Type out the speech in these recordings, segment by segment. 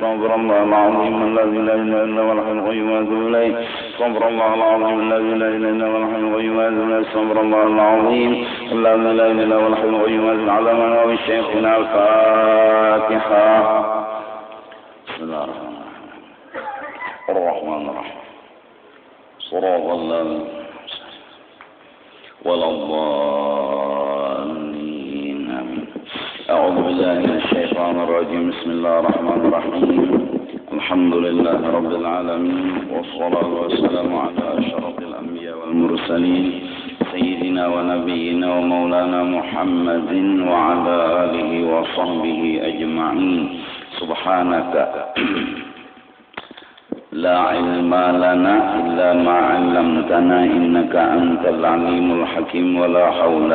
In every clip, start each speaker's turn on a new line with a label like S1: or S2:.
S1: استغفر الله العظيم الذي لا إله إلا هو الحي القيوم وأتوب إليه استغفر الله العظيم الذي لا إله إلا هو الحي القيوم وأتوب إليه استغفر الله العظيم الذي لا إله إلا هو الحي القيوم وأتوب إليه على من هو شيخنا الفاتحة. بسم الله الرحمن الرحيم صراط الذين ولا الضالين آمين. أعوذ بالله من الشيطان الرجيم. بسم الله الرحمن الرحيم الحمد لله رب العالمين والصلاة والسلام على أشرف الأنبياء والمرسلين سيدنا ونبينا ومولانا محمد وعلى آله وصحبه أجمعين. سبحانك لا علم لنا إلا ما علمتنا إنك أنت العليم الحكيم ولا حول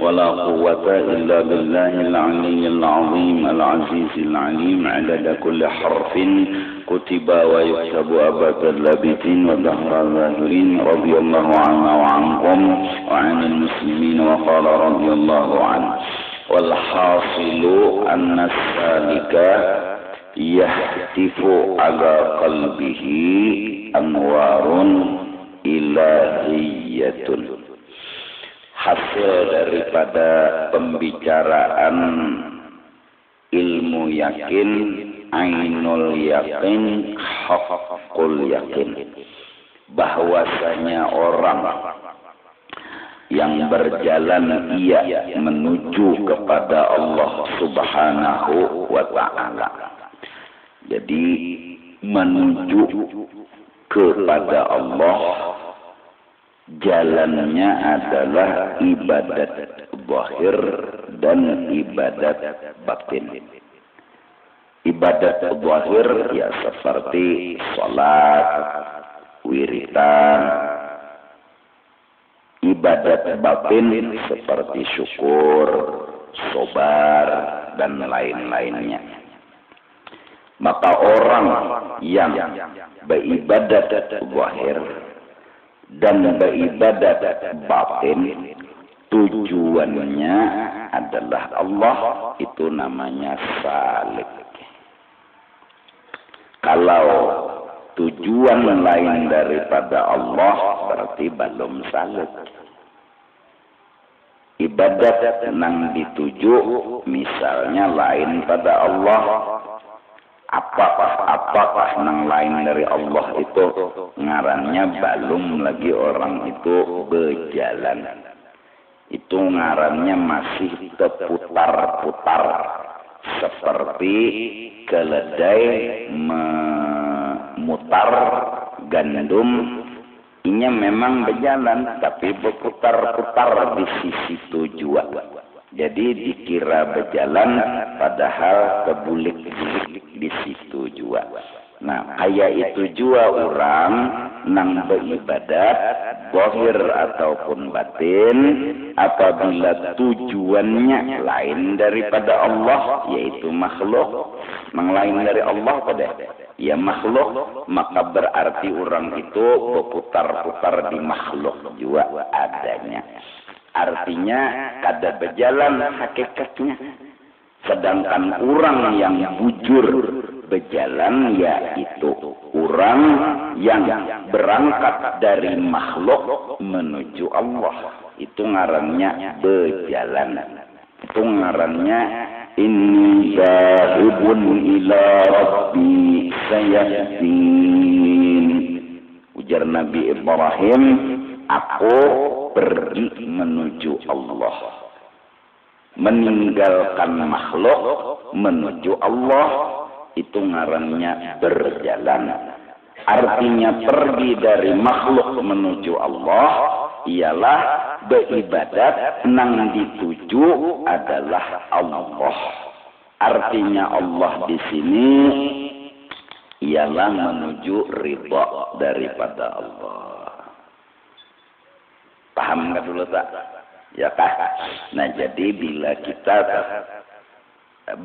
S1: ولا قوة إلا بالله العلي العظيم العزيز العليم عدد كل حرف كتب ويكتب أبد اللابثين ودهر الظاهرين رضي الله عنا وعنكم وعن المسلمين وقال رضي الله عنه. والحاصل أن السالك yahtifu ala qalbihi anwarun ilahiyatun. Hasil daripada pembicaraan ilmu yakin, ainul yakin, haqqul yakin, bahwasanya orang yang berjalan ia menuju kepada Allah Subhanahu wa ta'ala. Jadi menuju kepada Allah jalannya adalah ibadat zahir dan ibadat batin. Ibadat zahir ya seperti salat, wiridan. Ibadat batin seperti syukur, sabar dan lain-lainnya. Maka orang yang beribadat zahir dan beribadat batin tujuannya adalah Allah, itu namanya salik. Kalau tujuan lain daripada Allah berarti belum salik. Ibadat nang dituju misalnya lain pada Allah, apakah nang lain dari Allah itu ngarannya belum lagi orang itu berjalan, itu ngarannya masih terputar-putar seperti keledai memutar gandum. Inya memang berjalan tapi berputar-putar di sisi tujuan. Jadi dikira berjalan padahal kebulik-bulik di situ juga. Nah, kayak itu juga orang nang beribadat zahir ataupun batin apabila tujuannya lain daripada Allah, yaitu makhluk, lain dari Allah pada ya makhluk, maka berarti orang itu berputar-putar di makhluk juga adanya. Artinya kada berjalan hakikatnya. Sedangkan orang yang bujur berjalan yaitu orang yang berangkat dari makhluk menuju Allah. Itu ngarannya berjalan. Itu ngarannya inni zahibun ila rabbi sayahdin. Ujar Nabi Ibrahim, aku pergi menuju Allah. Meninggalkan makhluk menuju Allah, itu ngarannya berjalan. Artinya pergi dari makhluk menuju Allah ialah beribadat nang dituju adalah Allah. Artinya Allah di sini ialah menuju ridha daripada Allah. Paham nggak dulu tak? Ya kah? Nah jadi bila kita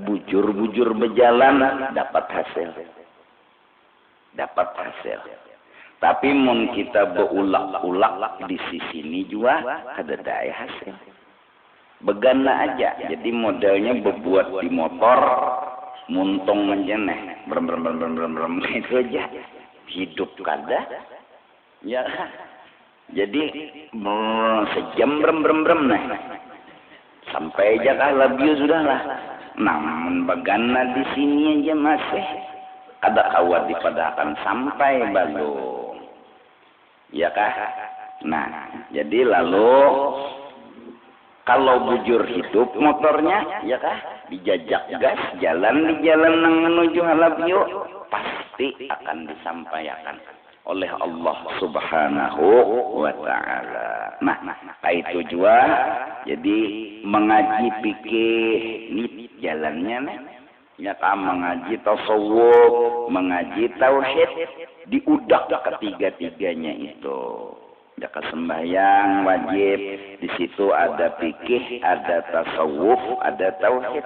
S1: bujur-bujur berjalan dapat hasil. Tapi mun kita beulak-ulak di sisi ini juga ada daya hasil. Begana aja. Jadi modelnya berbuat di motor muntung menjeneh brem itu aja hidup kada ya. Jadi sejam brem nah sampai aja kah love you sudahlah. Namun bagana di sini aja masih kada kawat dipadahkan sampai balung ya kah. Nah jadi lalu kalau bujur hidup motornya ya kah dijajak gas jalan di jalan yang menuju halabio pasti akan disampaikan oleh Allah Subhanahu wa taala. Nah, itu juga jadi mengaji pikir ini jalannya nih. Ya kan mengaji tasawuf, mengaji tauhid diudak ketiga-tiganya itu. Ada kesembahyang wajib, di situ ada fikih, ada tasawuf, ada tauhid.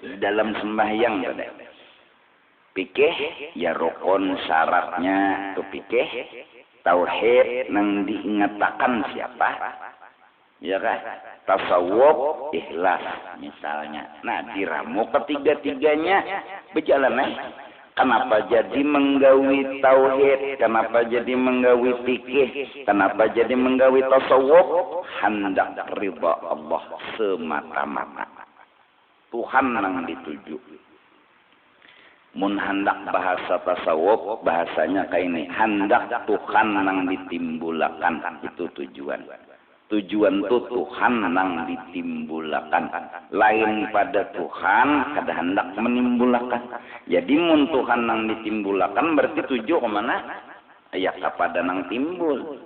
S1: Di dalam sembahyang tadi. Fikih ya rukun syaratnya itu fikih, tauhid nang diingatakan siapa? Ya kan? Tasawuf ikhlas misalnya. Nah, diramu ketiga-tiganya berjalan Kenapa jadi menggawi tauhid? Kenapa jadi menggawi fikih? Kenapa jadi menggawi tasawuf? Hendak ridha Allah semata-mata. Tuhan yang dituju. Mun hendak bahasa tasawuf, bahasanya kayak ini. Hendak Tuhan yang ditimbulakan. Itu tujuan. Tujuan itu Tuhan yang ditimbulakan. Lain pada Tuhan, kada hendak menimbulakan. Jadi mun Tuhan yang ditimbulakan berarti tuju kemana? Ya kepada yang timbul.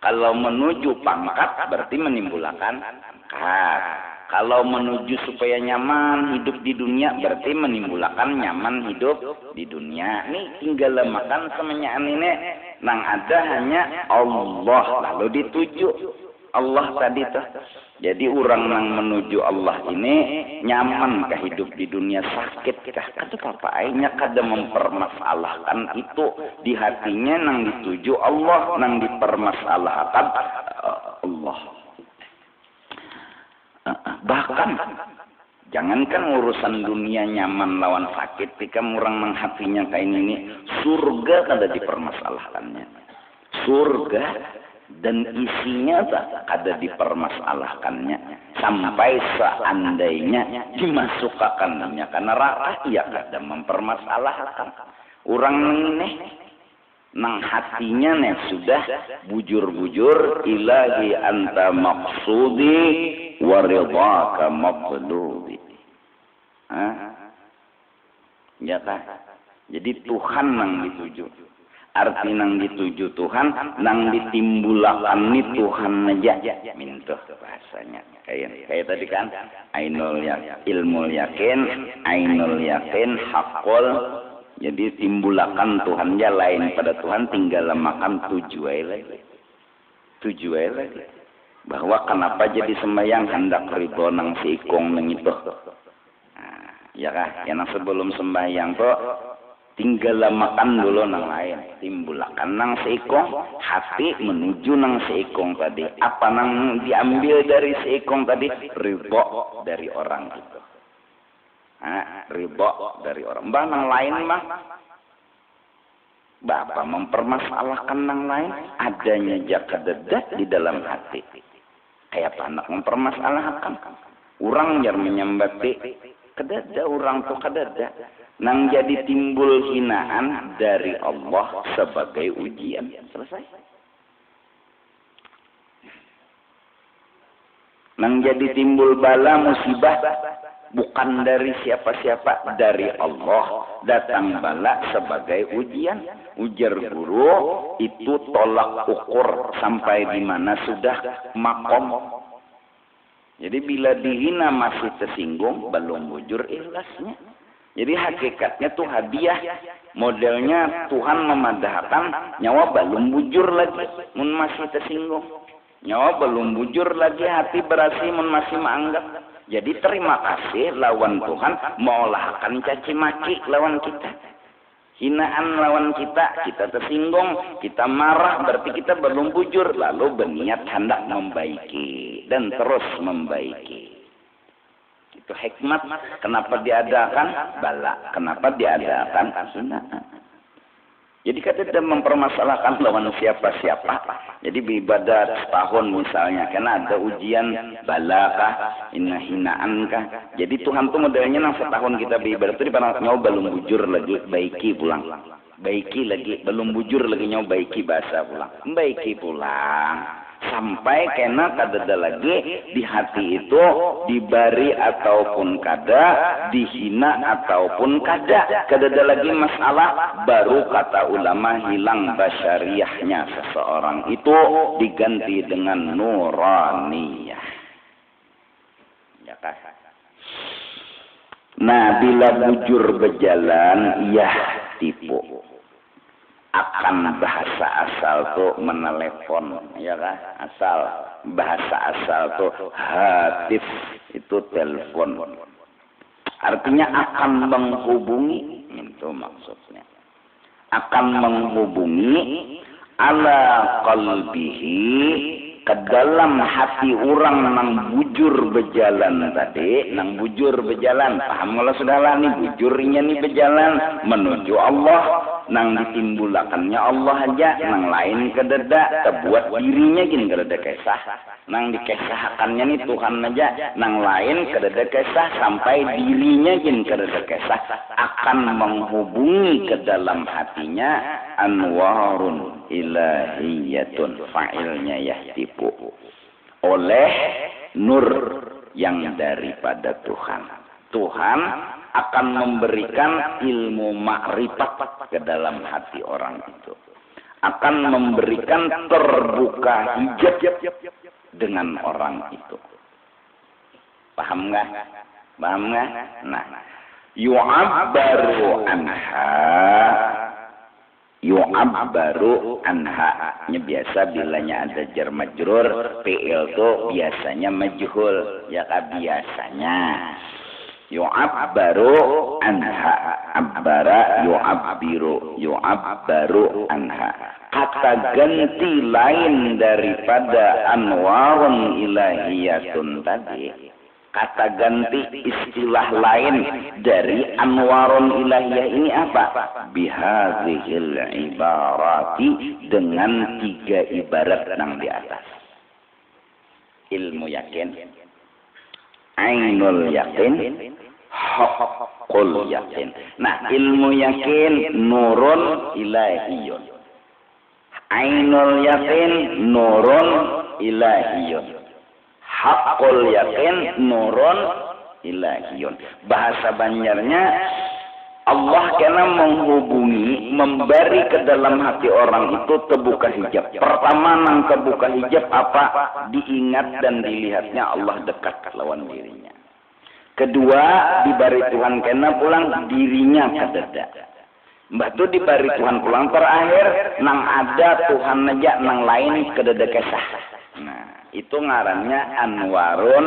S1: Kalau menuju pangkat berarti menimbulakan pangkat. Kalau menuju supaya nyaman hidup di dunia berarti menimbulkan nyaman hidup di dunia. Ini tinggal makan semenyaan ini nang ada hanya Allah lalu dituju Allah tadi tuh. Jadi orang yang menuju Allah ini nyaman kah hidup di dunia sakit kah? Kata papa ainya kada mempermasalahkan itu di hatinya nang dituju Allah nang dipermasalahkan Allah. Bahkan jangankan urusan dunia nyaman lawan sakit, ketika orang menghatinya kayak ini, surga kada dipermasalahkannya. Surga dan isinya kada dipermasalahkannya. Sampai seandainya dimasukkannya ke neraka, ia kada mempermasalahkan. Orang ini nang hatinya nih sudah bujur-bujur ilahi anta maqsudi wa ridhaka maqludi. Ya kan? Jadi Tuhan yang dituju. Arti nang dituju Tuhan, nang ditimbulakan ni Tuhan aja. Mintuh bahasanya. Kayak tadi kan, ainul yakin, ilmul yakin, ainul yakin, hakul. Jadi timbulakan Tuhan ya lain pada Tuhan tinggal makan tujuan lagi. Bahwa kenapa jadi sembahyang hendak ridho nang seikong nang itu. Nah, ya kah? Yang sebelum sembahyang tuh tinggal makan dulu nang lain. Timbulakan nang seikong, hati menuju nang seikong tadi. Apa nang diambil dari seikong tadi? Ridho dari orang itu. Ridho dari orang. Mbak nang lain mah Bapak mempermasalahkan nang lain adanya jakadedat di dalam hati. Kayak anak mempermasalahkan. Orang yang menyembati kedada orang tuh kedada. Nang jadi timbul hinaan dari Allah sebagai ujian. Selesai. Nang jadi timbul bala musibah bukan dari siapa-siapa, dari Allah datang bala sebagai ujian. Ujar guru itu tolak ukur sampai di mana sudah makom. Jadi bila dihina masih tersinggung belum bujur ikhlasnya. Jadi hakikatnya tuh hadiah. Modelnya Tuhan memadahkan nyawa belum bujur lagi mun masih tersinggung. Nyawa belum bujur lagi hati berasi mun masih menganggap. Jadi terima kasih lawan Tuhan meolahkan caci maki lawan kita. Hinaan lawan kita tersinggung, kita marah berarti kita belum bujur. Lalu berniat hendak membaiki dan terus membaiki. Itu hikmat. Kenapa diadakan bala? Kenapa diadakan sunatan? Jadi kita tidak mempermasalahkan lawan siapa-siapa. Jadi beribadah setahun misalnya, karena ada ujian balakah, hinaan kah. Jadi Tuhan tuh modelnya nang setahun kita beribadah itu di nyoba belum bujur lagi, baiki pulang. Baiki lagi, belum bujur lagi nyoba baiki bahasa pulang. Baiki pulang. Sampai kena kadada lagi di hati itu dibari ataupun kada, dihina ataupun kada. Kadada lagi masalah, baru kata ulama hilang basyariahnya seseorang itu diganti dengan nuraniyah. Ya kan? Nah, bila bujur berjalan, ya tipu. Akan bahasa asal tuh menelepon, ya kan? Asal bahasa asal tuh hatif, itu telepon. Artinya akan menghubungi, itu maksudnya. Akan menghubungi ala qalbihi, ke dalam hati orang nang bujur berjalan tadi, nang bujur berjalan. Paham kalau sudahlah nih bujurnya nih berjalan menuju Allah, nang ditimbulakannya Allah aja, nang lain kededa, terbuat dirinya gini kededa kesah, nang dikesahkannya nih Tuhan aja, nang lain kededa kesah sampai dirinya gini kededa kesah, akan menghubungi ke dalam hatinya anwarun ilahiyatun, fa'ilnya yahtipu, oleh nur yang daripada Tuhan. Tuhan akan memberikan ilmu makrifat ke dalam hati orang itu. Akan memberikan terbuka hijab dengan orang itu. Paham nggak? Paham nggak? Nah, yu'abbaru anha. Nya biasa bilanya ada jar majrur, fi'il tuh biasanya majhul, ya kan biasanya. Yu'abbaru anha, abbara yu'abbaru anha. Kata ganti lain daripada anwarun ilahiyatun tadi. Kata ganti istilah lain dari anwarun ilahiyah ini apa? Bihadzihil ibarati, dengan 3 ibarat yang di atas. Ilmu yakin, ainul yakin, haqqul yakin. Nah, ilmu yakin nurun ilahiyun. Ainul yakin nurun ilahiyun. Haqqul yakin nurun ilahiyun. Bahasa Banjarnya, Allah kena menghubungi, memberi ke dalam hati orang itu terbuka hijab. Pertama nang terbuka hijab apa? Diingat dan dilihatnya Allah dekat lawan dirinya. Kedua, diberi Tuhan kena pulang dirinya kadada. Mbah tu diberi Tuhan pulang. Terakhir nang ada Tuhan aja, nang lain kadada kesah. Nah, itu ngarannya anwarun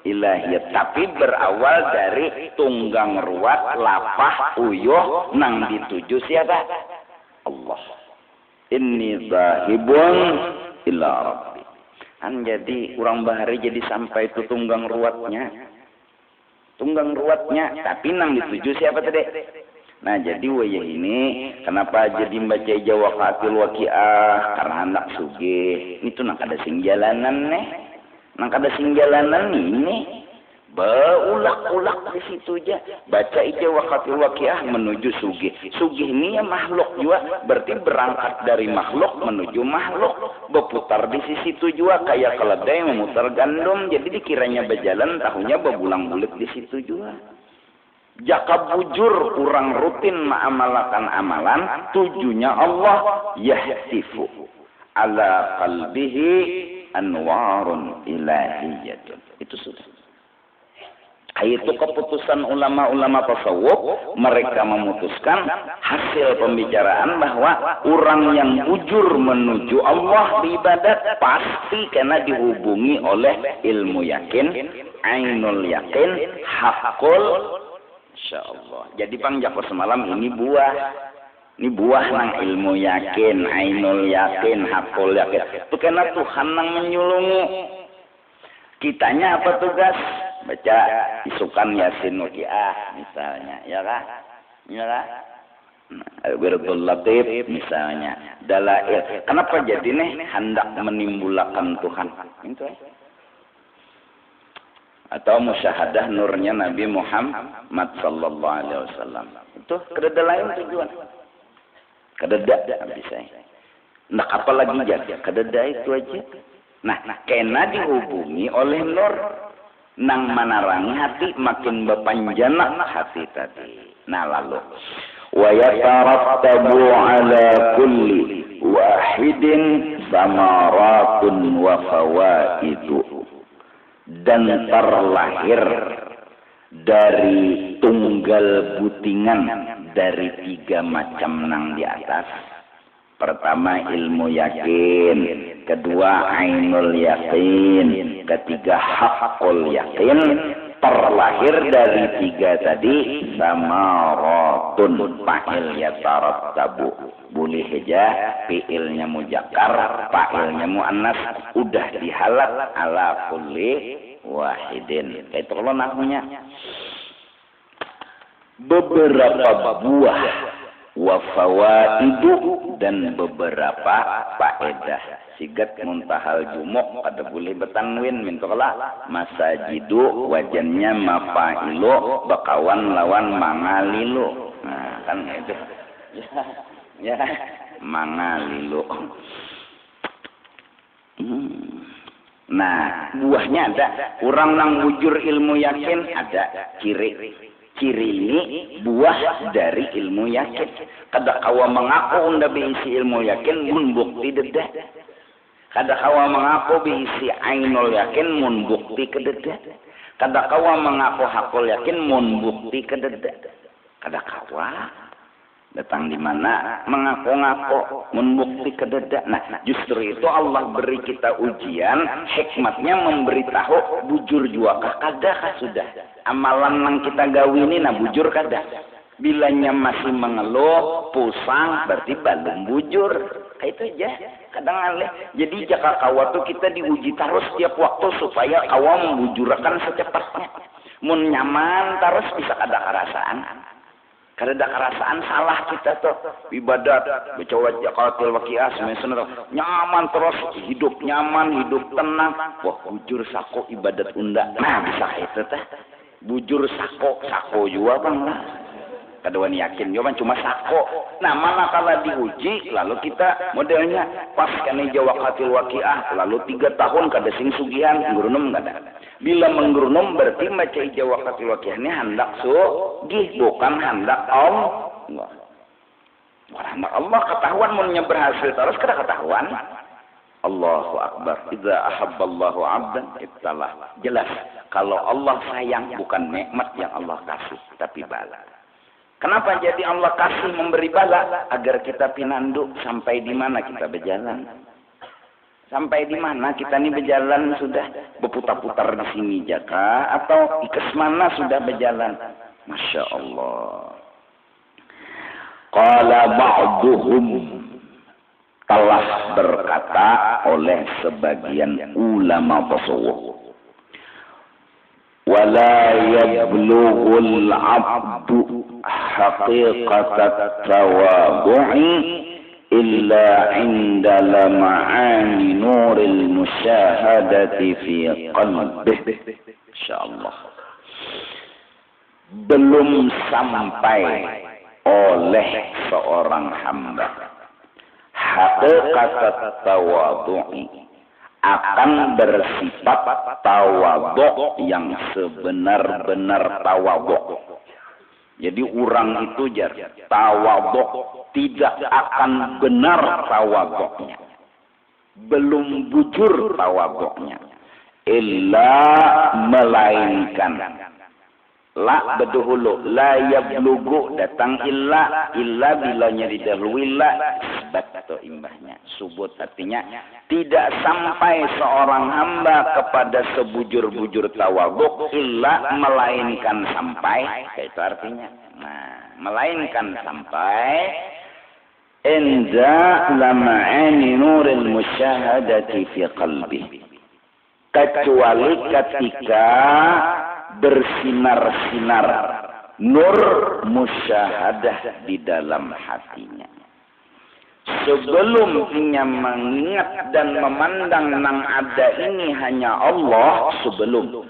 S1: ilahiyat, tapi berawal dari tunggang ruwat lapah uyuh nang dituju siapa? Allah. Inni zahibun ila rabbi. Jadi orang bahari jadi sampai itu tunggang ruwatnya, tapi nang dituju siapa tadi? Nah, jadi wayah ini kenapa jadi baca Jawa Fatil Waqiah? Karena anak sugih itu nang kada sing jalanan nih, nang kada sing jalanan ini beulak-ulak di situ aja baca Jawa Fatil Waqiah menuju sugih. Sugih ini ya makhluk juga, berarti berangkat dari makhluk menuju makhluk, berputar di situ juga kayak keledai memutar gandum. Jadi dikiranya berjalan, tahunya berbulang-bulik di situ juga. Jaka bujur kurang rutin mengamalkan amalan, tujunya Allah yahtifu ala qalbihi anwarun ilahiyatun. Itu sudah. Itu keputusan ulama-ulama tasawuf. Mereka memutuskan hasil pembicaraan bahwa orang yang bujur menuju Allah beribadat pasti kena dihubungi oleh ilmu yakin, ainul yakin, haqqul. Insyaallah. Jadi Bang Jafar semalam ini buah nang ilmu yakin, ainul yakin, haqqul yakin. Itu karena Tuhan nang menyulungu. Kitanya apa tugas? baca isukan Yasin Waqiah misalnya, ya kah? Ya kah? Wirdul Latif misalnya, dalail. Kenapa jadi nih hendak menimbulkan Tuhan? Itu atau musyahadah nurnya Nabi Muhammad sallallahu alaihi wasallam. Itu kededa lain tujuan. Kededa bisa. Nah, apalagi jadi kededa itu aja. Nah, kena dihubungi oleh nur nang manarangi hati makin bepanjana hati tadi. Nah, lalu wa yatarattabu ala kulli wahidin samaratun wa fawaidu, dan terlahir dari tunggal butingan dari 3 macam nang di atas. Pertama ilmu yakin, kedua ainul yakin, ketiga haqqul yakin. Terlahir dari 3 tadi samaratun, fa'il yatarattabu, boleh aja fi'ilnya muzakkar, fa'ilnya muannas, udah dihalat ala kulli wahidin. Itu kalau nahwunya beberapa buah wa fawaidu, dan beberapa faedah. Sigat muntahal jumuk ada boleh bertanwin min tola masajidu, wajannya mafailu, bakawan lawan mangalilu. Nah, kan itu. Ya, mangalilu. Nah, buahnya ada. Kurang nang wujur ilmu yakin ada ciri ini buah dari ilmu yakin. Kada kawa mengaku unda beisi ilmu yakin mun bukti dedah. Kada kawa mengaku beisi ainul yakin mun bukti kededah. Kada kawa mengaku hakul yakin mun bukti kededah. Kada kawa datang di mana mengaku-ngaku mun bukti kededah. Nah, justru itu Allah beri kita ujian, hikmatnya memberitahu bujur juga kada kah sudah. Amalan yang kita gawini nah bujur kada. Bilanya masih mengeluh, pusang, berarti belum bujur. Itu aja. Kadang alih. Jadi jaka kawa tuh kita diuji terus setiap waktu supaya kawa membujurkan secepatnya. Mun nyaman terus bisa kada kerasaan. Kada kerasaan salah kita tuh ibadat baca Jaqatul Waqiah semuanya nyaman terus, hidup nyaman, hidup tenang. Wah, bujur sako ibadat unda. Nah, bisa itu teh. Bujur sako juga bang lah. Kaduan yakin jawaban cuma sako. Nah, manakala diuji lalu kita modelnya pas kene Jaqatul Waqiah lalu 3 tahun kada sing sugihan ngurunum kada. Bila menggerunum berarti maca Jaqatul Waqiah ini hendak sugih, bukan hendak Allah. Allah ketahuan munnya berhasil terus kada ketahuan. Allahu Akbar. Idza ahabballahu 'abdan ibtalah. Jelas kalau Allah sayang bukan nikmat yang Allah kasih tapi bala. Kenapa jadi Allah kasih memberi bala? Agar kita pinanduk sampai di mana kita berjalan. Sampai di mana kita ini berjalan sudah berputar-putar di sini jaka atau ikes mana sudah berjalan. Masya Allah. Qala ba'duhum, telah berkata oleh sebagian ulama tasawuf. Wala yablughul 'abdu haqiqatat tawadhu'i illa 'inda lama'ani nuril musyahadati fi qalbihi. Insyaallah belum sampai oleh seorang hamba haqiqatat tawadhu'i, akan bersifat tawadhu yang sebenar-benar tawadhu. Jadi orang itu jar tawadhu tidak akan benar tawadhunya, belum bujur tawadhunya, illa melainkan la beduhulu la yablugu datang illa bilanya didahului la isbat atau imbahnya subut, artinya tidak sampai seorang hamba kepada sebujur-bujur tawadhu illa melainkan sampai, itu artinya. Nah, melainkan sampai inda lama'ani nuril musyahadati fi qalbi, kecuali ketika bersinar-sinar nur musyahadah di dalam hatinya. Sebelum ia mengingat dan memandang nang ada ini hanya Allah, sebelum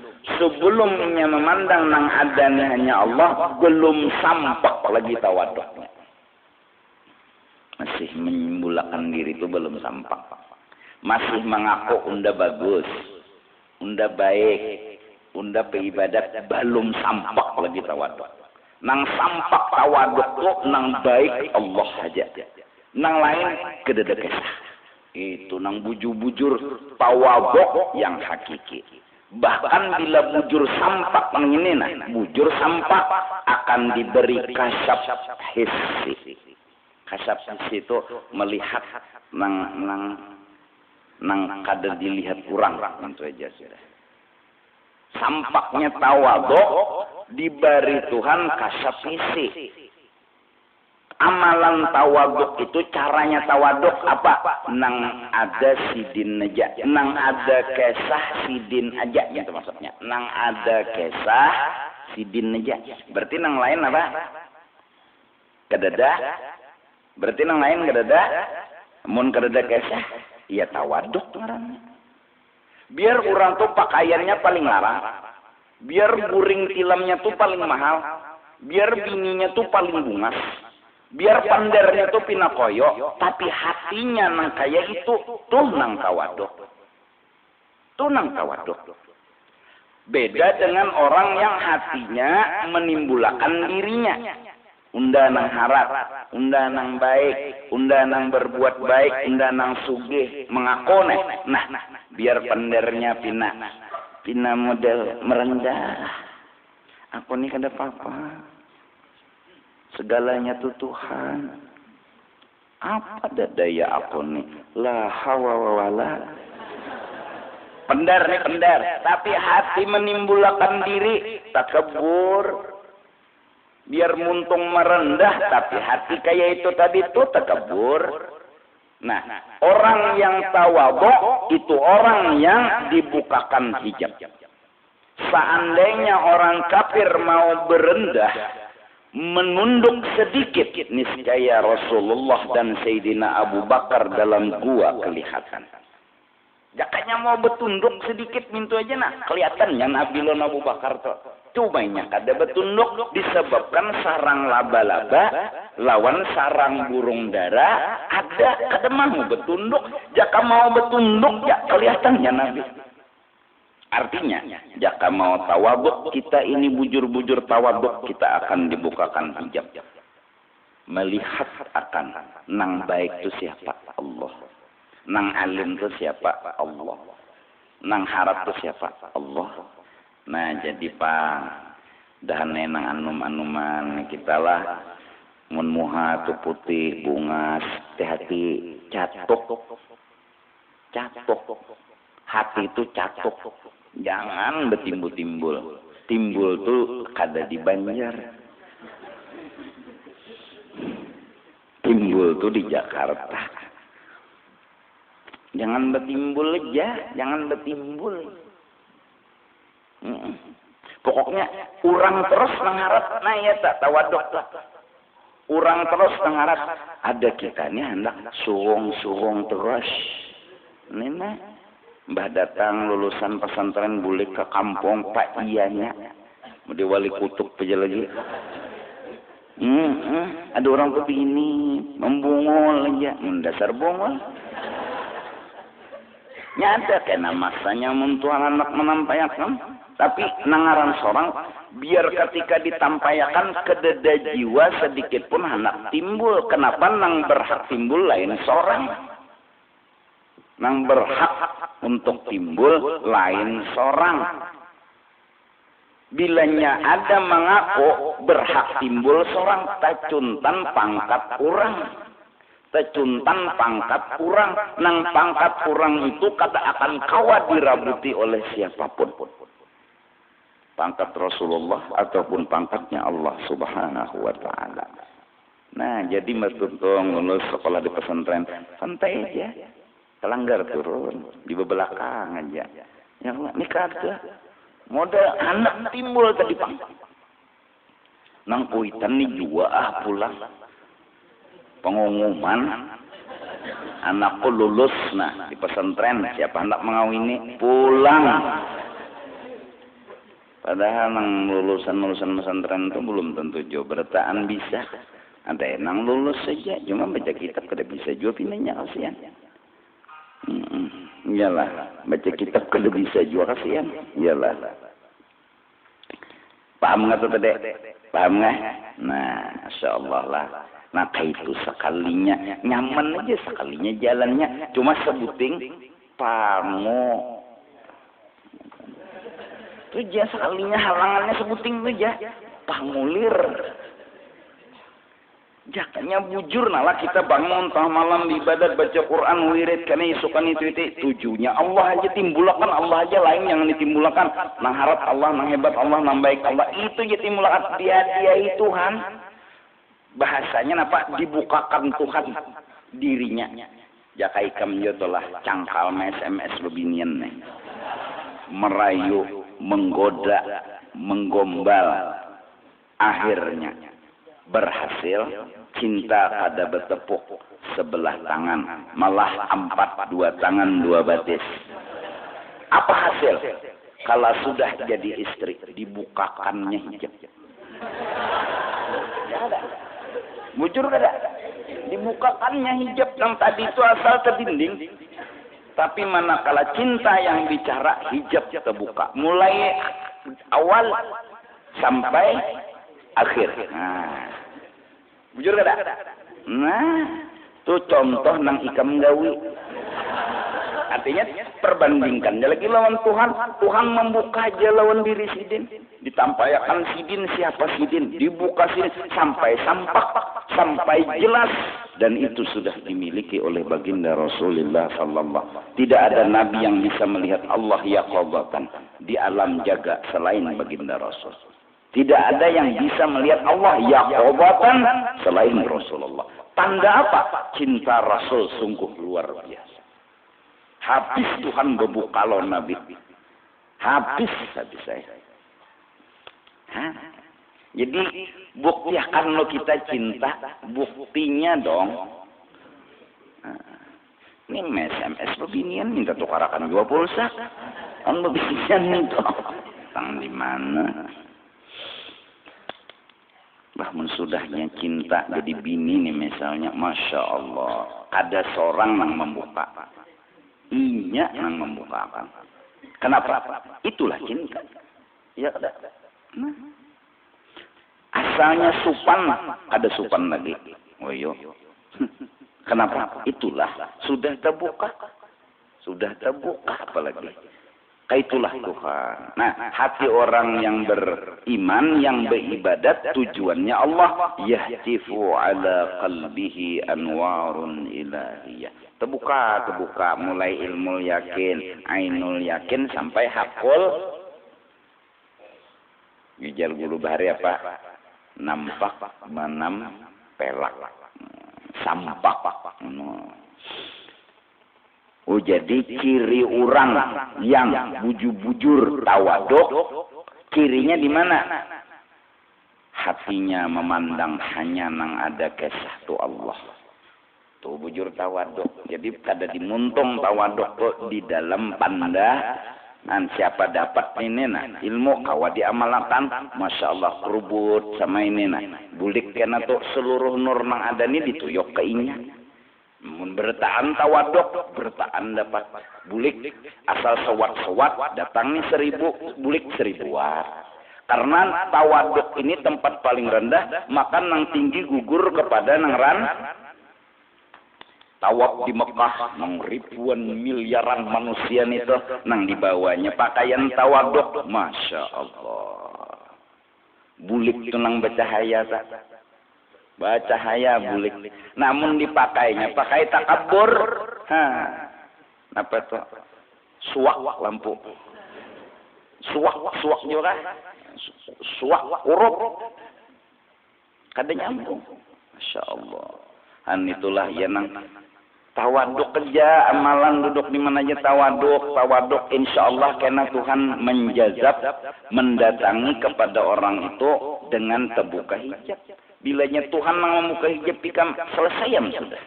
S1: ia memandang nang ada ini hanya Allah, belum sampak lagi tawaduknya. Masih menyembulakan diri itu belum sampak. Masih mengaku unda bagus, unda baik, unda beribadat, belum sampak lagi tawaduk. Nang sampak tawaduk tuh nang baik Allah aja. Nang lain kedede kesah. Itu nang bujur-bujur tawaduk yang hakiki. Bahkan bila bujur sampak nang ini bujur sampak akan diberi kasyaf hissi. Kasyaf hissi itu melihat nang kada dilihat kurang itu aja sudah. Sampaknya tawaduk diberi Tuhan kasyaf hissi. Amalan tawaduk itu caranya tawaduk apa? Nang ada sidin aja, nang ada kesah sidin aja gitu maksudnya. Nang ada kesah sidin aja. Berarti nang lain apa? Kedada. Berarti nang lain kedada. Mun kedada kesah, ya tawaduk ngaranna. Biar orang tuh pakaiannya paling larang. Biar guring tilamnya tuh paling mahal. Biar bininya tuh paling bungas. Biar pandernya tuh pinakoyo, tapi hatinya nang kaya itu tuh nang tawaduk. Tuh nang tawaduk. Beda dengan orang yang hatinya menimbulkan dirinya. Unda nang harap, unda nang baik, unda nang berbuat baik, unda nang sugih, mengaku nah, biar pandernya pina model merendah. Aku nih kada apa-apa. Segalanya tuh Tuhan. Apa daya aku nih? La hawa wala. Pendar, tapi hati menimbulkan diri takabur. Biar muntung merendah, tapi hati kayak itu tadi tuh takabur. Nah, orang yang tawaduk itu orang yang dibukakan hijab. Seandainya orang kafir mau berendah, menunduk sedikit, niscaya Rasulullah dan Sayyidina Abu Bakar dalam gua kelihatan. Jakanya mau betunduk sedikit mintu aja kelihatannya Nabi lo Abu Bakar tuh. Cumanya kada betunduk disebabkan sarang laba-laba lawan sarang burung dara ada kada mau betunduk. Jaka mau betunduk ya kelihatannya Nabi. Artinya, jika mau tawaduk, kita ini bujur-bujur tawaduk, kita akan dibukakan hijab. Melihat akan nang baik itu siapa? Allah. Nang alim itu siapa? Allah. Nang harap itu siapa? Allah. Nah, jadi dahane nang anum-anuman kita lah. Mun muha tu putih, bungas, hati catuk. Hati itu catuk. Jangan betimbul-timbul. Timbul tuh kada di Banjar. Timbul tuh di Jakarta. Jangan betimbul aja, jangan betimbul. Pokoknya urang terus mengharap ya tak tawaduk lah. Urang terus mengharap ada kita ini hendak suwung terus. Nena Mbah datang lulusan pesantren boleh ke kampung Pak Iyanya. Di wali kutub aja lagi. Ada orang begini membungol aja. Dasar bungol. Nyata kena masanya mentuan anak menampayakan. Tapi nangaran seorang biar ketika ditampayakan kededa jiwa sedikit pun anak timbul. Kenapa nang berhak timbul lain seorang? Nang berhak untuk timbul lain seorang. Bilanya ada mengaku berhak timbul seorang, tacuntan pangkat orang. Tacuntan pangkat orang. Nang pangkat orang itu kata akan kawa dirabuti oleh siapapun. Pangkat Rasulullah ataupun pangkatnya Allah Subhanahu wa ta'ala. Nah, jadi matuntung lulus sekolah di pesantren, santai aja. Kelanggar turun di belakang aja. Yang ini kada Modal anak timbul tadi pang. Nang kuitan nih jua pulang. Pengumuman anakku lulus di pesantren, siapa hendak mengawini pulang. Padahal nang lulusan pesantren itu belum tentu juga bertaan bisa. Ada yang lulus saja, cuma baca kitab kada bisa juga pinanya kasihan. Iyalah, baca kitab kada bisa juga kasihan. Iyalah. Paham nggak tuh tadi? Paham nggak? Nah, Masya Allah lah. Nah, itu sekalinya nyaman aja, sekalinya jalannya cuma sebuting pango. Itu aja sekalinya halangannya sebuting itu aja pangulir. Jakanya bujur nalah kita bangun tengah malam ibadat baca Quran wirid karena isukan itu tujuannya Allah aja timbulakan, Allah aja lain yang ditimbulakan. Nang harap Allah, nang hebat Allah, nang baik Allah itu aja timbulakan dia Tuhan. Bahasanya apa? Dibukakan Tuhan dirinya. Jaka ikam jotolah cangkal SMS bebinian nih. Merayu, menggoda, menggombal. Akhirnya berhasil cinta kada bertepuk sebelah tangan, malah 4 2 tangan 2 batis. Apa hasil? Kalau sudah jadi istri dibukakannya hijab. Bujur kada? Dibukakannya hijab yang tadi itu asal terdinding. Tapi manakala cinta yang bicara hijab terbuka. Mulai awal sampai akhir. Nah. Bujur kada? Nah, itu contoh nang ikam gawi. Artinya perbandingkan. Lagi lawan Tuhan, Tuhan membuka aja lawan diri sidin. Ditampakkan sidin siapa sidin, dibuka sidin sampai sampak, sampai jelas. Dan itu sudah dimiliki oleh baginda Rasulullah sallallahu. Tidak ada nabi yang bisa melihat Allah yaqadzatan di alam jaga selain baginda Rasul. Tidak ada yang bisa melihat Allah yaqadzatan selain Rasulullah. Tanda apa? Cinta Rasul sungguh luar biasa. Habis Tuhan berbuka lo Nabi. Habis saya. Hah? Jadi buktikan lo kita cinta, buktinya dong. Ini SMS beginian minta tukarakan 2 pulsa. Kan beginian itu. Tang di mana? Bahkan sudahnya cinta jadi bini nih misalnya, Masya Allah. Ada seorang yang membuka. Inya yang membukakan. Kenapa? Itulah cinta. Ya ada. Nah. Asalnya supan, ada supan lagi. Oh iya. Kenapa? Itulah sudah terbuka. Sudah terbuka apalagi. Itulah Tuhan. Nah, hati orang yang beriman, yang beribadat, tujuannya Allah. Yahtifu ala qalbihi anwarun ilahiyah. Terbuka. Mulai ilmu yakin, ainul yakin, sampai hakul. Gijal gulu bahari apa? Nampak, menam, pelak. Sampak. Oh jadi ciri orang yang bujur-bujur tawaduk, cirinya di mana? Hatinya memandang hanya nang ada kesah tu Allah. Tuh bujur tawaduk. Jadi kada dimuntung tawaduk tuh di dalam pandangan siapa dapat ini ilmu kawa diamalkan, Masya Allah kerubut sama ini bulik kena tuh seluruh nur nang ada ini dituyok ke inya. Bertaan tawaduk, bertaan dapat bulik asal sewat datang nih 1000 bulik 1000-an. Karena tawaduk ini tempat paling rendah, maka nang tinggi gugur kepada nang ran. Tawaf di Mekah nang ribuan miliaran manusia itu nang di bawahnya pakaian tawaduk, Masya Allah. Bulik itu nang bercahaya tak? Bercahaya bulik. Namun dipakainya pakai takabur. Apa tuh? Suak lampu. Suak juga. Suak urup. Kada nyambung. Masya Allah. Itulah ya nang Tawaduk kerja, amalan duduk di mana aja tawaduk insya Allah karena Tuhan menjazab, mendatangi kepada orang itu dengan terbuka hijab. Bilanya Tuhan membuka hijab pikam selesai sudah.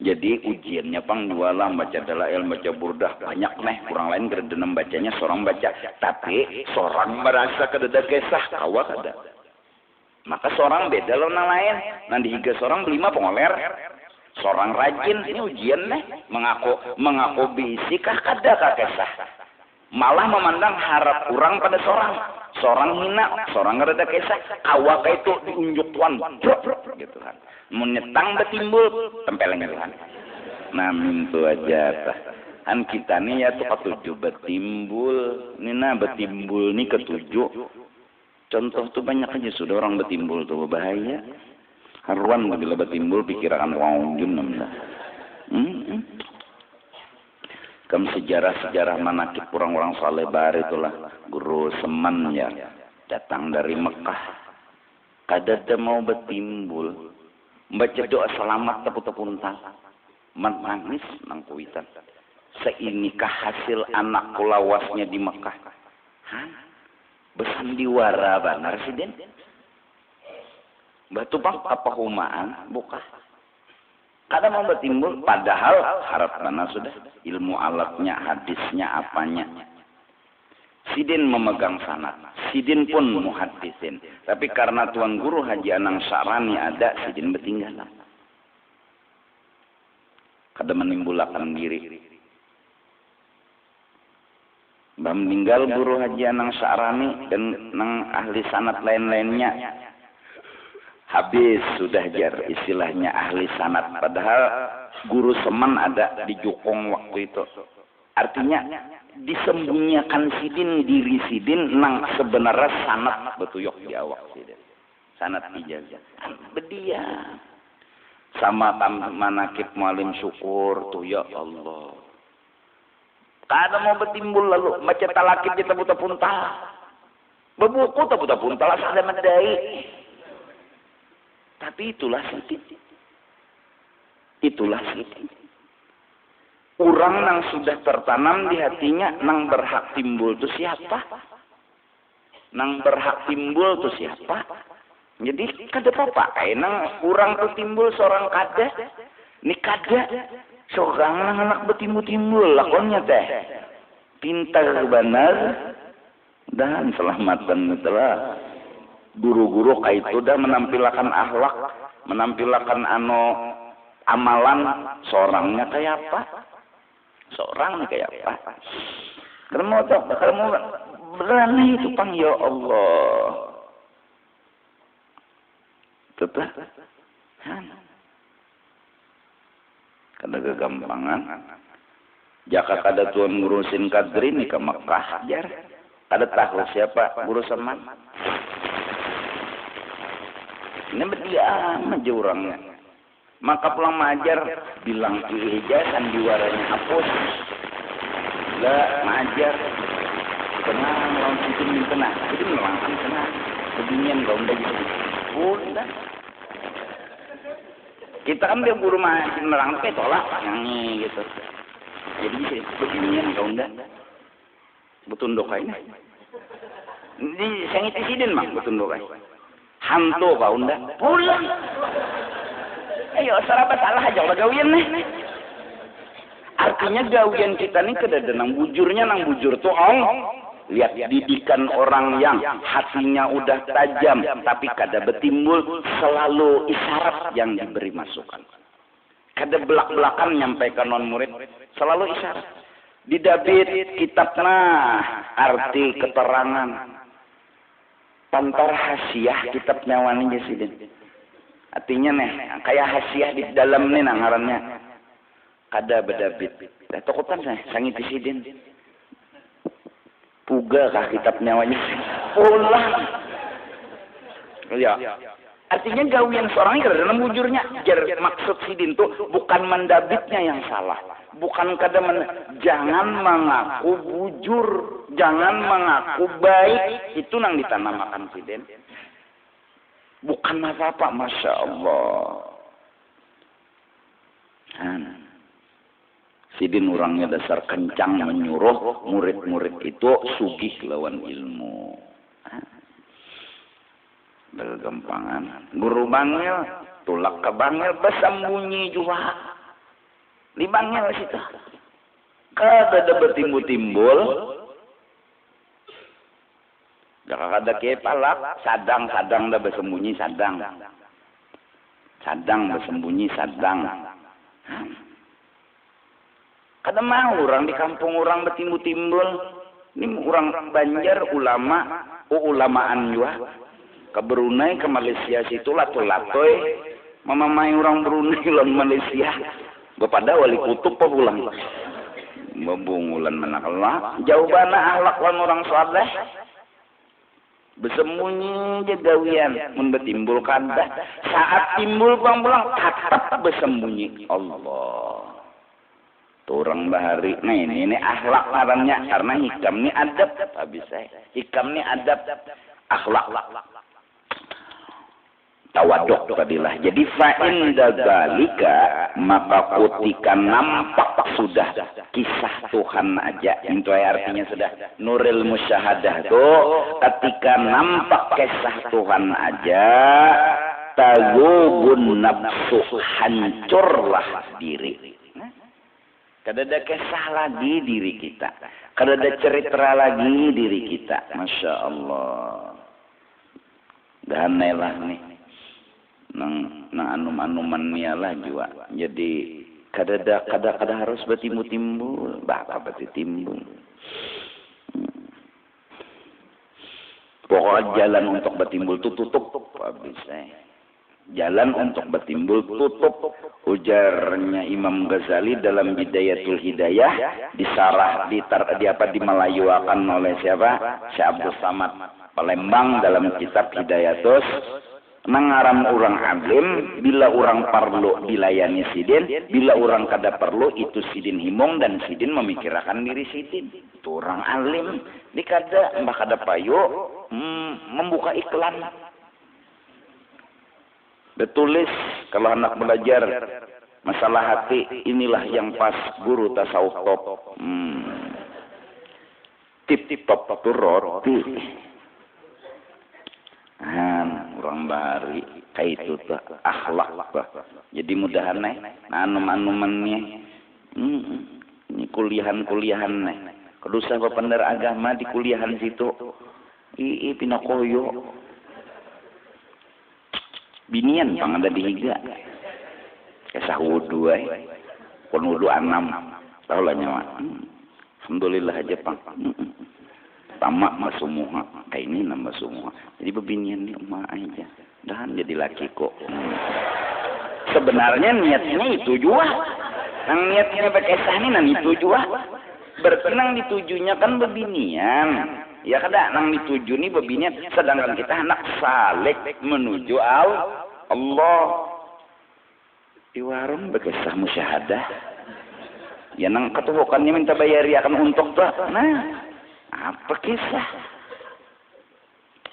S1: Jadi ujiannya pang dua lah, baca dalail, baca burdah, banyak nih, kurang lain gerdenem bacanya seorang baca, tapi seorang merasa kededa kisah kawa kada. Maka seorang beda loh nang lain. Nanti higa seorang belima pengoler. Seorang rajin ini ujian nih. Mengaku bisikah kada kakesah. Malah memandang harap kurang pada seorang. Seorang hina, seorang rada kisah. Awak itu diunjuk tuan. Gitu kan. Menyetang betimbul. Tempeleng gitu kan. Nah itu aja. Kan kita nih ya tuh ketujuh betimbul. Ini nah betimbul nih ketujuh. Contoh tuh banyak aja sudah orang betimbul tuh bahaya. Haruan bila betimbul pikiran wow junam dah. Kam sejarah manakib orang-orang saleh bar itulah guru Seman ya datang dari Mekah. Kada mau betimbul baca doa selamat tepu-tepuntal. Menangis nang kuitan. Seinikah hasil anak kulawasnya di Mekah? Hah? Bersandiwara benar sih Den. Batu bang apa humaan buka. Kadang mau bertimbul padahal harap mana sudah ilmu alatnya, hadisnya, apanya. Sidin memegang sanad. Sidin pun muhaddisin. Tapi karena Tuan Guru Haji Anang Syarani ada, Sidin bertinggal. Kadang menimbulkan diri. Meninggal Guru Haji Anang Syarani dan nang ahli sanad lain-lainnya. Habis sudah jar istilahnya ahli sanad. Padahal Guru Seman ada di Jukong waktu itu. Artinya disembunyikan Sidin diri Sidin nang sebenarnya sanad betuyok di awak Sidin. Sanad ijazah. Berdiam. Sama manakib Mualim Syukur tuh ya Allah. Kada mau bertimbul lalu baca talakib di tebu-tepuntal. Berbuku tebu-tepuntal ada medai. Tapi itulah Sidin. Itulah Sidin. Orang nang sudah tertanam di hatinya nang berhak timbul itu siapa? Nang berhak timbul itu siapa? Jadi kada apa-apa. Nang orang tuh timbul seorang kada. Ini kada. Seorang anak bertimbul-timbul lakonnya teh. Pintar benar dan selamatan itulah. Guru-guru kayak itu dah menampilkan akhlak, menampilkan amalan seorangnya kayak apa? Seorangnya kayak apa? Kamu berani itu pang ya Allah. Tetap. Kada kegampangan. Jaka kada Tuhan ngurusin kadri nih ke Mekah jar. Kada tahu siapa Guru Seman. Ini berdiam aja orangnya. Maka pulang majar bilang ijazah diwaranya hapus. Lah majar. Tenang lawan itu tenang. Itu melangkang tenang. Beginian kau udah gitu. Udah. Kita kan dia guru masih merangkai tolak nyanyi gitu. Jadi beginian kau enggak betunduk ini. Ini saya ngiti Sidin mang betunduk ini. Hantu kau enggak pulang. Ayo sarabat salah aja lah gawian nih. Artinya gawian kita nih kada nang bujurnya nang bujur tuh lihat didikan orang yang hatinya udah tajam tapi kada betimbul selalu isyarat yang diberi masukan. Kada belak-belakan nyampaikan non murid selalu isyarat. Di David kitabna arti keterangan pantar hasiah kitab nyawani Sidin. Artinya nih kayak hasiah di dalam nih ngarannya. Kada bedabit. Takutan saya sangiti Sidin. Puga kah kitab nyawanya ulang ya artinya gawian seorang itu dalam bujurnya maksud Sidin tuh bukan mendabitnya yang salah bukan jangan mengaku bujur jangan mengaku baik itu nang ditanamakan Sidin bukan apa-apa Masya Allah Sidin orangnya dasar kencang menyuruh murid-murid itu sugih lawan ilmu. Bergampangan. Guru bangil, tulak ke bangil, bersembunyi juga. Di bangil situ. Kada bertimbul-timbul. Kada kepalak, sadang dah bersembunyi sadang. Sadang bersembunyi sadang. Kada mau orang di kampung orang bertimbul-timbul. Ini orang Banjar ulamaan juga. Ke Brunei, ke Malaysia situ lato-latoy. Mamamai orang Brunei lawan Malaysia. Kepada wali kutub apa pulang? Membungulan menakallah. Jauh bana ahlak lan orang saleh. Bersembunyi jagawian. Mun betimbul kada. Saat timbul pulang tetap bersembunyi. Allah. Orang bahari. Nah ini akhlak ngarannya. Karena hikam ini adab. Habis hikam ini adab. Akhlak. Tawaduk tadilah. Jadi fa'in dagalika maka ketika nampak sudah kisah Tuhan aja. Itu artinya sudah nuril musyahadah tuh. Ketika nampak kisah Tuhan aja, tagubun nafsu, hancurlah diri. Kada ada kisah lagi diri kita. Kada ada cerita lagi diri kita. Masya Allah. Dan lah nih. Nang anum-anuman nialah juga. Jadi kada harus bertimbul-timbul. Bakal bertimbul. Pokoknya jalan untuk bertimbul itu tutup. Habis jalan untuk bertimbul tutup. Ujarnya Imam Ghazali dalam Bidayatul Hidayah disarah di Melayuakan oleh siapa? Syekh Abdul Samad Palembang dalam kitab Hidayatus. Mengaram orang alim, bila orang perlu dilayani sidin, bila orang kada perlu itu sidin himong dan sidin memikirkan diri sidin. Itu orang alim, di kada mbah kada payu membuka iklan. Betulis kalau anak belajar masalah hati, inilah yang pas guru tasawuf top. Tip top roti. Orang bari kayak itu tuh akhlak bah. Jadi mudahan anuman-anumannya ini kuliahan kedusah bener agama di kuliahan situ pinakoyo binian pang ada di higa kesah wudu pun wudu 6 tahu lah nyawa. Alhamdulillah aja pang tamak masumuha kayak ini nambah semua. Jadi bebinian nih emak aja dan jadi laki kok. Sebenarnya niatnya itu juga. Yang niatnya berkesah ini nang itu juga. Berkenang ditujunya kan bebinian. Ya kada nang dituju nih bebinian. Sedangkan kita anak salik menuju Allah. Di warung berkesah musyahadah. Ya nang ketuhukannya minta bayari akan untuk tuh. Nah. Apa kisah?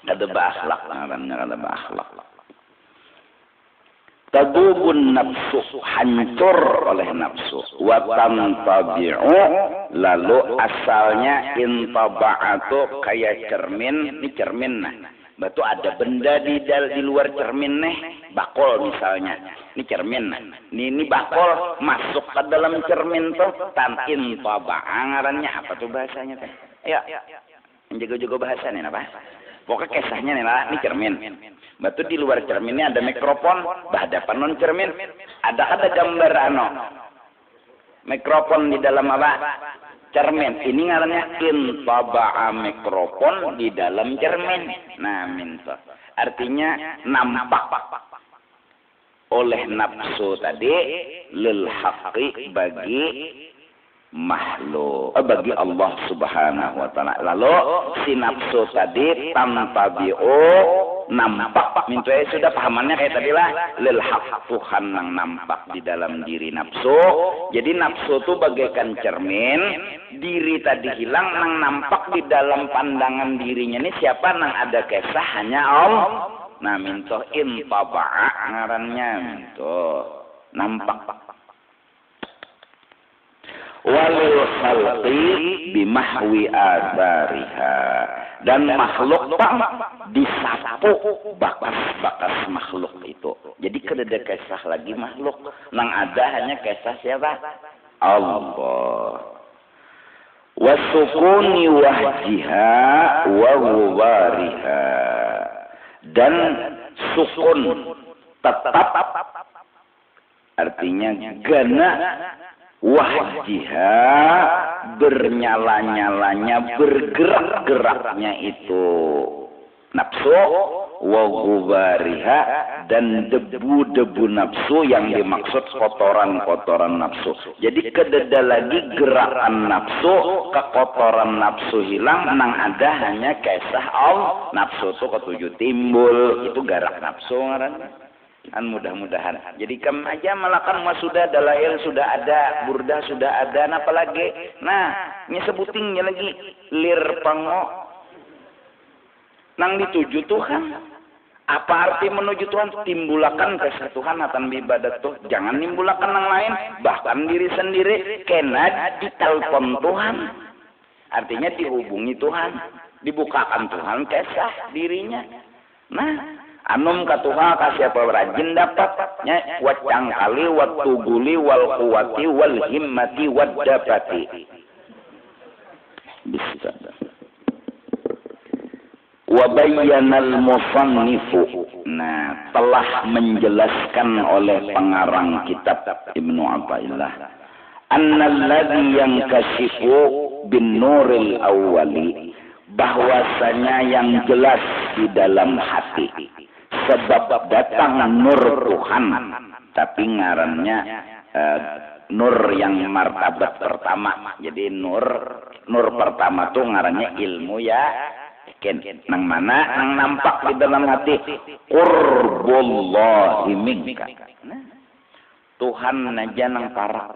S1: Kada berakhlak namanya, kada berakhlak. Tagubun nafsu, hancur oleh nafsu. Wa tantabi'u, lalu asalnya intaba'atu kayak cermin, ini cermin nah. Batu ada benda di luar cermin nih, bakol misalnya. Ini cermin nah. Ini bakol masuk ke dalam cermin tuh tantin taba'a ngarannya apa tuh bahasanya teh? Ya, menjaga-jaga bahasa nih apa? Pokoknya kisahnya nih lah, ini cermin. Batu di luar cerminnya ada mikrofon, bahadapan non cermin. Ada gambar mikrofon di dalam apa? Cermin. Ini ngarannya intaba'a mikrofon di dalam cermin. Nah, minta. Artinya nampak oleh nafsu tadi lil haqqi bagi makhluk bagi Allah Subhanahu wa taala. Lalu si nafsu tadi tantabi'u nampak. Minta sudah pahamannya kayak tadi lah lil haq Tuhan yang nampak di dalam diri nafsu. Jadi nafsu itu bagaikan cermin, diri tadi hilang nang nampak di dalam pandangan dirinya ini siapa nang ada kisah hanya Allah. Nah minta intaba'a ngarannya minta nampak. walil khalqi bimahwi azariha, dan makhluk disapu bakas-bakas makhluk itu. Jadi kedede kesah lagi makhluk, nang ada hanya kesah siapa? Allah. Wasukuni wahjiha wa ghubariha, dan sukun tetap, artinya gana, wahjiha bernyala-nyalanya, bergerak-geraknya itu nafsu, wa ghubariha, dan debu-debu nafsu yang dimaksud kotoran-kotoran nafsu. Jadi kededa lagi gerakan nafsu, kekotoran nafsu hilang, nang ada hanya kisah Allah. Nafsu itu ketujuh timbul, itu garak nafsu ngaranna. Kan mudah-mudahan. Jadi kam aja malakan mah sudah, dalail sudah ada, burdah sudah ada, apa lagi? Nah, nyesebutingnya lagi lir pango nang dituju Tuhan. Apa arti menuju Tuhan? Timbulakan kesah Tuhan atan ibadat tuh. Jangan nimbulakan yang lain, bahkan diri sendiri kena ditelepon Tuhan. Artinya dihubungi Tuhan, dibukakan Tuhan kesah dirinya. Nah, anum ka Tuhan kasih apa rajin dapatnya wacang kali waktu guli wal kuwati wal himmati wad dapati. Bismillah. Wa bayyanal musannifu, nah telah menjelaskan oleh pengarang kitab Ibnu Athaillah, annalladzi yankashifu bin nuril awwali, bahwasanya yang jelas di dalam hati sebab datang nur Tuhan, tapi ngarannya nur yang martabat pertama. Jadi nur pertama tuh ngarannya ilmu ya. Nang mana nang nampak di dalam hati qurbullahi minka. Tuhan aja nang parak,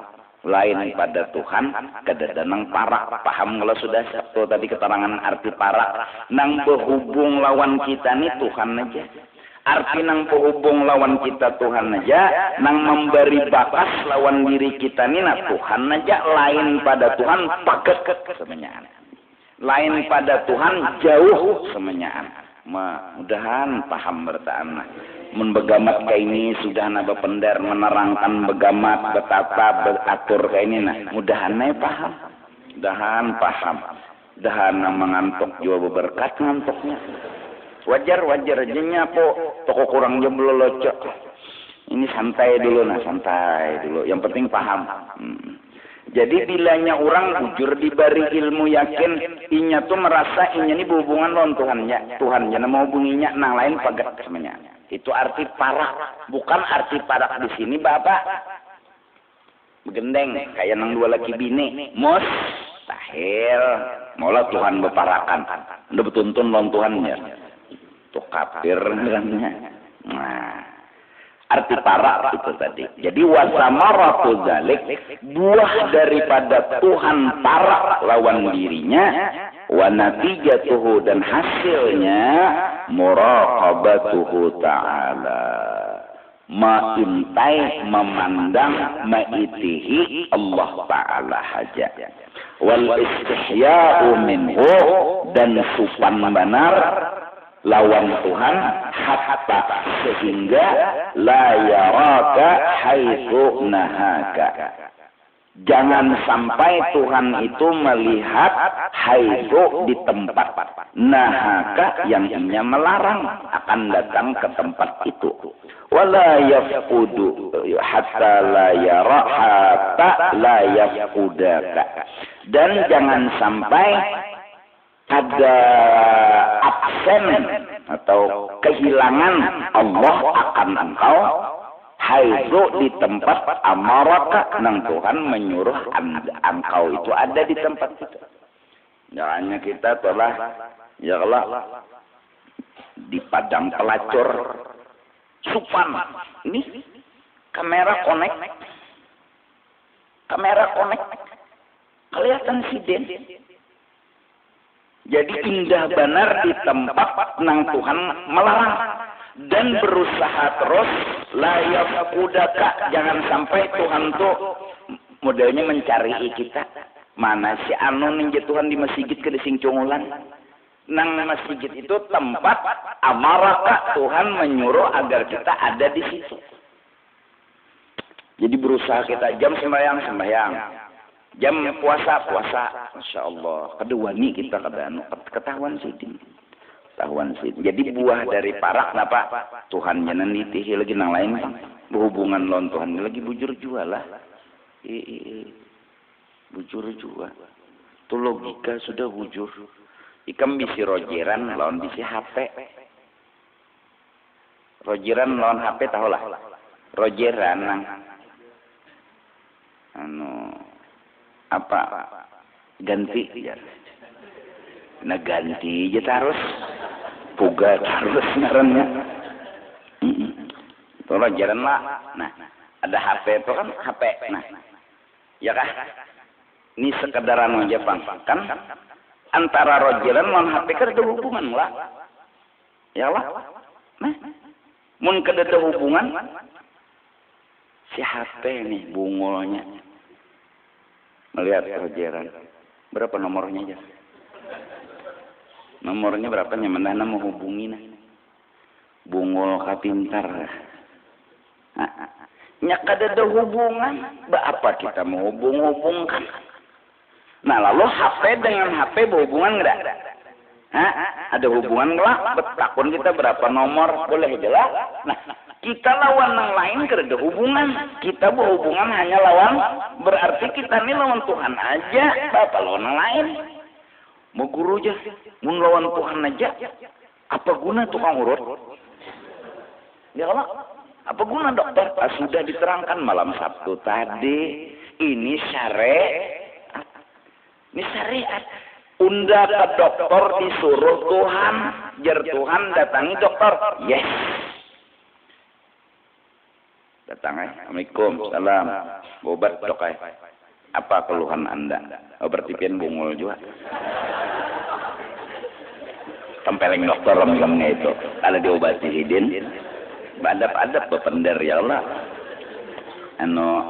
S1: lain pada Tuhan kedada nang parak. Paham kalau sudah satu tadi keterangan arti parak, nang berhubung lawan kita nih Tuhan aja. Arti nang berhubung lawan kita Tuhan aja, nang memberi bakas lawan diri kita nih nah Tuhan aja, lain pada Tuhan paket semenyaan. Lain pada Tuhan jauh semenyaan. Mudahan paham bertaan. Mun begamat kayak ini sudah naba pendar menerangkan begamat betapa beratur kayak ini nah. Mudahan paham. Mudahan paham. Mudahan mengantuk juga berkat ngantuknya. Wajar aja nyapo toko kurang jomblo locok. Ini santai dulu nah, santai dulu. Yang penting paham. Jadi bilanya orang jujur diberi ilmu yakin, inya tuh merasa inya ini berhubungan dengan Tuhannya. Tuhannya mau hubunginya nang lain pagat semuanya. Itu arti parak, bukan arti parak di sini Bapak. Begendeng kayak nang dua laki bini, mustahil. Mula Tuhan beparakan. Udah betuntun lawan Tuhannya. Tuh kafir katanya. Nah, arti parak itu tadi. Jadi wasamaratu dzalik, buah daripada Tuhan parak lawan dirinya, wa natijatuhu, dan hasilnya muraqabatuhu ta'ala, maintai memandang maitihi Allah Ta'ala haja, wal istihya'u minhu, dan supan benar lawan Tuhan hatta sehingga la yaraka haitsu nahaka, jangan sampai Tuhan itu melihat haitsu di tempat nahaka yang inya melarang akan datang ke tempat itu. Wala yafudu hatta la yara hatta la yafudaka, dan jangan sampai ada absen atau kehilangan Allah akan engkau haitsu di tempat amaraka, nang Tuhan menyuruh engkau itu ada di tempat itu. Jangannya kita telah ya Allah di padang pelacur supan ini kamera connect kelihatan siden. Jadi indah benar di tempat nang Tuhan melarang, dan berusaha terus la yafudaka, jangan sampai Tuhan tuh modelnya mencari kita. Mana si anu ninjatuhan di masjid ke sing cungulan. Nang masjid itu tempat amaraka Tuhan menyuruh agar kita ada di situ. Jadi berusaha kita jam sembahyang, jam puasa. Masya Allah. Kedua nih kita ketahuan sih. Jadi buah dari parak kenapa? Tuhan jangan nitihi lagi nang lain berhubungan lawan Tuhan lagi bujur jua lah. Bujur jua. Itu logika sudah bujur. Ikam bisi rojeran lawan bisi HP. Rojeran lawan HP tahu lah. Rojeran nang apa ganti ya. Nah ganti aja terus. Puga terus ngarannya. Itu rojeran lah. Nah, ada HP itu kan HP. Nah. Ya kah? Ini sekedar anu aja Bang. Kan antara rojeran lawan HP kan ada hubungan lah. Ya lah. Nah, mun kada ada hubungan si HP nih bungolnya. Melihat rojeran. Berapa nomornya aja? Nomornya berapa nyaman mau hubungi nah. Bungol kapintar. Nah, nya kada ada hubungan. Apa kita mau hubung-hubungkan? Nah lalu HP dengan HP berhubungan enggak? Ada hubungan enggak? Betakun kita berapa nomor? Boleh jelas? Nah kita lawan yang lain kada ada hubungan. Kita berhubungan hanya lawan. Berarti kita ini lawan Tuhan aja. Bapak lawan yang lain. Mau guru aja. Mau lawan Tuhan aja. Apa guna tukang urut? Ya Allah. Apa guna dokter? Sudah diterangkan malam Sabtu tadi. Ini syariat. Ini syariat. Unda ke dokter disuruh Tuhan. Jar Tuhan datangi dokter. Yes. Datang Assalamualaikum. Salam. Obat dok Apa keluhan Anda? Obat tipian bungul juga. Tempeleng dokter lemnya itu. Kalau diobati hidin. Adab-adab bepender ya Allah.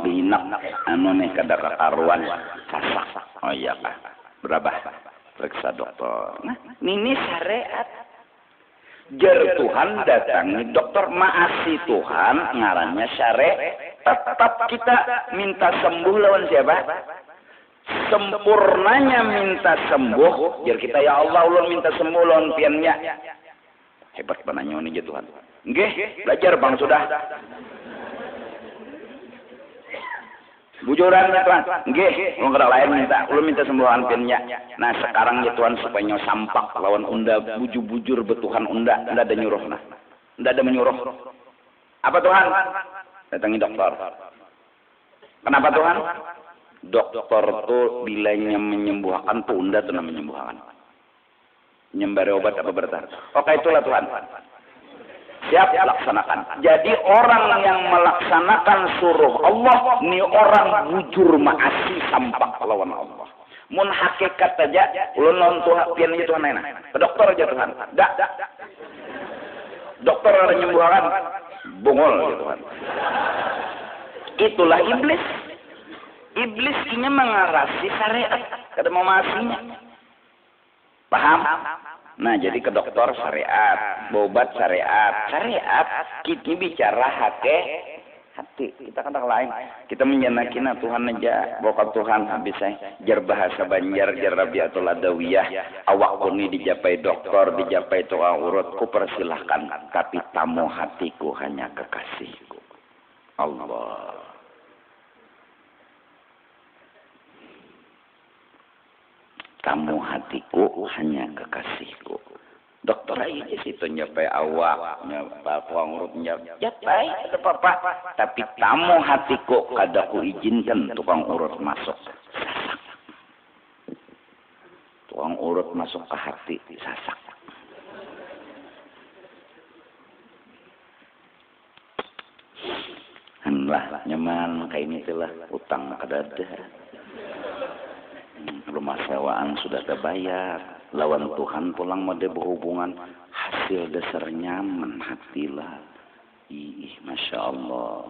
S1: Binak. Nih kada kakaruan. Kasak. Oh iya Pak. Berapa? Periksa dokter. Nah, ini syariat. Jar Tuhan datangi dokter maasi Tuhan ngarannya syariat. Tetap kita minta sembuh lawan siapa? Sempurnanya minta sembuh. Jar kita ya Allah ulun minta sembuh lawan piannya. Hebat bananya ini Tuhan. Nggih, belajar Bang sudah. Bujuran ya Tuhan. Nggih, wong kada lain minta sembuhan pinnya. Nah, sekarang ya Tuhan supaya sampak lawan unda bujur betuhan unda ada nyuruh nah. Unda ada menyuruh. Apa Tuhan? Datangi dokter. Kenapa Tuhan? Dokter tuh bilanya menyembuhkan tuh unda tuh menyembuhkan. Nyembari obat apa bertahan. Oke itulah Tuhan. Siap laksanakan. Jadi orang yang melaksanakan suruh Allah ni orang bujur maasi sampak lawan Allah. Mun hakikat aja ulun lawan Tuhan pian aja Tuhan enak. Ke dokter aja Tuhan. Dak. Dokter ada nyembuhan bungol aja Tuhan. Itulah iblis. Iblis ini mengarasi syariat. Kada mau maasinya. Paham? Nah, jadi ke dokter syariat, berobat syariat. Syariat, kita bicara hati. Kita kata lain. Kita menyenakin Tuhan aja. Bokap Tuhan habis saya. Jar bahasa Banjar, jar Rabiatul Adawiyah. Awak ini dijapai dokter, dijapai tukang urut. Ku persilahkan. Tapi tamu hatiku hanya kekasihku. Allah. Kamu hatiku hanya kekasihku. Dokter aja situ nyapai awak, nyapai tukang urut nyapai ada apa. Tapi kamu hatiku kada ku izinkan tukang urut masuk. Sasak. Tukang urut masuk ke hati sasak. Lah nyaman kayak ini telah utang kada ada. Rumah sewaan sudah terbayar, lawan Tuhan pulang mode berhubungan, hasil dasar nyaman hatilah. Masya Allah.